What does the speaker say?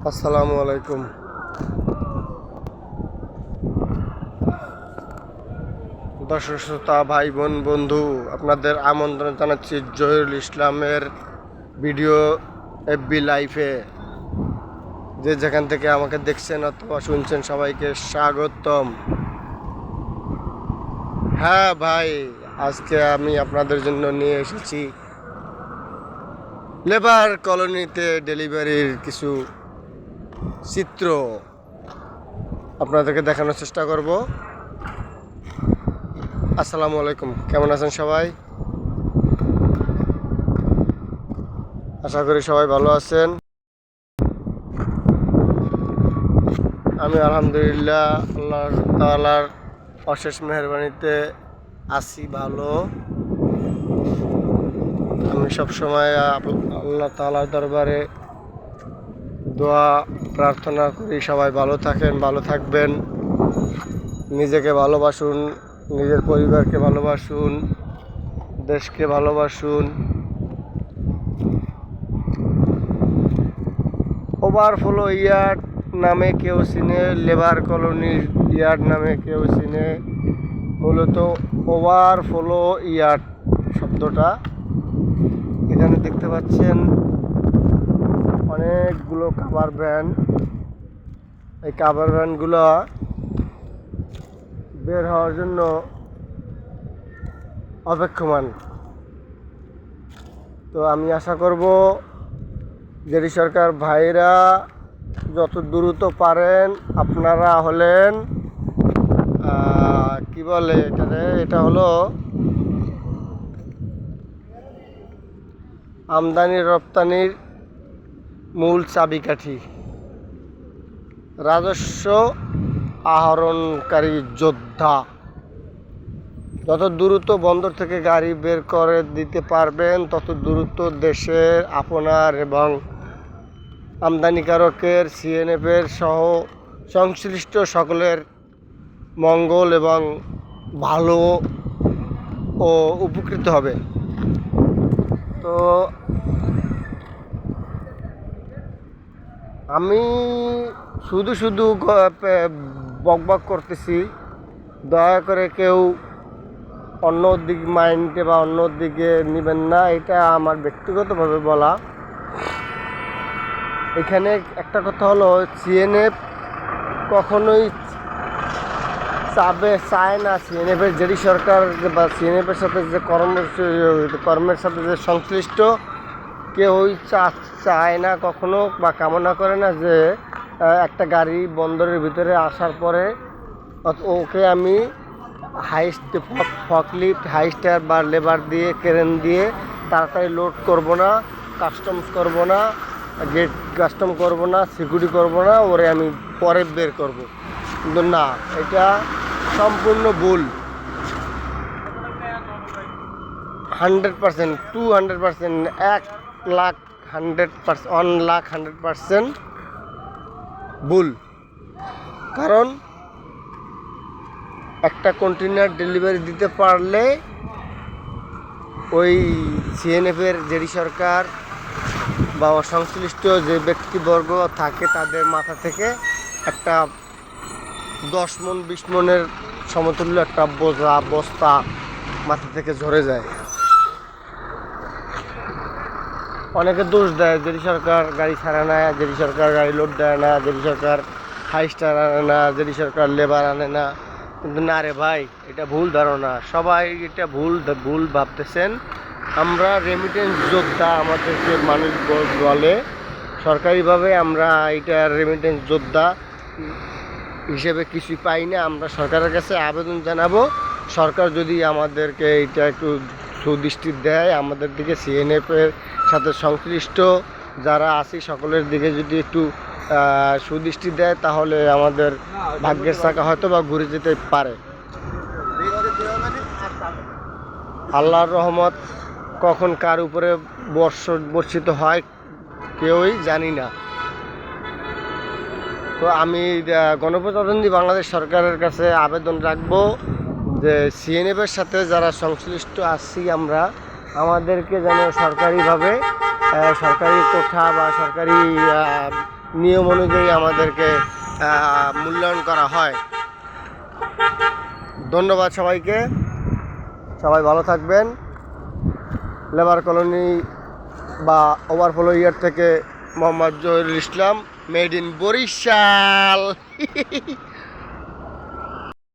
আসসালামু আলাইকুম। দর্শক শ্রোতা, ভাই বোন, বন্ধু, আপনাদের আমন্ত্রণ জানাচ্ছি জহিরুল ইসলামের ভিডিও এফবি লাইফে। যে যেখান থেকে আমাকে দেখছেন অথবা শুনছেন সবাইকে স্বাগতম। হ্যাঁ ভাই, আজকে আমি আপনাদের জন্য নিয়ে এসেছি লেবার কলোনিতে ডেলিভারির কিছু চিত্র আপনাদেরকে দেখানোর চেষ্টা করব। আসসালামু আলাইকুম, কেমন আছেন সবাই? আশা করি সবাই ভালো আছেন। আমি আলহামদুলিল্লাহ আল্লাহ তাআলার অশেষ মেহেরবানিতে আছি ভালো। আমি সবসময় আল্লাহ তাআলার দরবারে দোয়া প্রার্থনা করি সবাই ভালো থাকেন, ভালো থাকবেন, নিজেকে ভালোবাসুন, নিজের পরিবারকে ভালোবাসুন, দেশকে ভালোবাসুন। ওভারফ্লো ইয়ার্ড নামে কেউ চিনে, লেবার কলোনির ইয়ার্ড নামে কেউ চিনে। মূলত ওভারফ্লো ইয়ার্ড শব্দটা এখানে দেখতে পাচ্ছেন অনেকগুলো কাভার ভ্যান। এই কাভার ভ্যানগুলো বের হওয়ার জন্য অপেক্ষমান। তো আমি আশা করব জেডি সরকার ভাইরা যত দ্রুত পারেন, আপনারা হলেন কি বলে এটা হলো আমদানি রপ্তানির মূল চাবিকাঠি, রাজস্ব আহরণকারী যোদ্ধা। যত দ্রুত বন্দর থেকে গাড়ি বের করে দিতে পারবেন, তত দ্রুত দেশের আপনার এবং আমদানিকারকের, সিএনএফের সহ সংশ্লিষ্ট সকলের মঙ্গল এবং ভালো ও উপকৃত হবে। তো আমি শুধু বকবক করতেছি, দয়া করে কেউ অন্য দিক মাইন্ডে বা অন্য দিকে নেবেন না। এটা আমার ব্যক্তিগতভাবে বলা। এখানে একটা কথা হলো, সিএনএফ কখনোই চায় না, সিএনএফের জেডি সরকার বা সিএনএফের সাথে যে কর্মের সাথে যে সংশ্লিষ্ট কেউই চায় না কখনো বা কামনা করে না যে একটা গাড়ি বন্দরের ভিতরে আসার পরে ওকে আমি ফকলিফট, হাইস্টার বা লেবার দিয়ে, ক্রেন দিয়ে তাড়াতাড়ি লোড করব না, কাস্টমস করব না, গেট কাস্টম করব না, সিকিউরিটি করব না, ওরে আমি পরে বের করব। কিন্তু না, এটা সম্পূর্ণ ভুল। 100%, 200%, 1,00,100%, 1,00,100% ভুল। কারণ একটা কন্টেনার ডেলিভারি দিতে পারলে ওই সিএনএফের জেডি সরকার বা সংশ্লিষ্ট যে ব্যক্তিবর্গ থাকে তাদের মাথা থেকে একটা 10 মণ 20 মণের সমতুল্য একটা বস্তা মাথা থেকে ঝরে যায়। অনেকে দোষ দেয়, জেডি সরকার গাড়ি ছাড়ে না, জেডি সরকার গাড়ি লোড দেয় না, জেডি সরকার হাইস্টার আনে না, জেডি সরকার লেবার আনে না। কিন্তু না রে ভাই, এটা ভুল ধারণা। সবাই এটা ভুল ভাবতেছেন। আমরা রেমিটেন্স যোদ্ধা, আমাদেরকে মানুষ বলে সরকারিভাবে। আমরা এটা রেমিটেন্স যোদ্ধা হিসেবে কিছুই পাই না। আমরা সরকারের কাছে আবেদন জানাবো, সরকার যদি আমাদেরকে এটা একটু সুদৃষ্টি দেয়, আমাদের দিকে সিএনএফের সাথে সংশ্লিষ্ট যারা আছি সকলের দিকে যদি একটু সুদৃষ্টি দেয়, তাহলে আমাদের ভাগ্যের চাকা হয়তো বা ঘুরে যেতে পারে। আল্লাহর রহমত কখন কার উপরে বর্ষিত হয় কেউই জানি না। তো আমি গণপ্রজাতন্ত্রী বাংলাদেশ সরকারের কাছে আবেদন রাখবো যে সিএনএফের সাথে যারা সংশ্লিষ্ট আছি আমরা, আমাদেরকে যেন সরকারিভাবে সরকারি কোঠা বা সরকারি নিয়ম অনুযায়ী আমাদেরকে মূল্যায়ন করা হয়। ধন্যবাদ সবাইকে, সবাই ভালো থাকবেন। লেবার কলোনি বা ওভারফ্লো ইয়ার থেকে মোহাম্মদ জহিরুল ইসলাম, মেড ইন বরিশাল।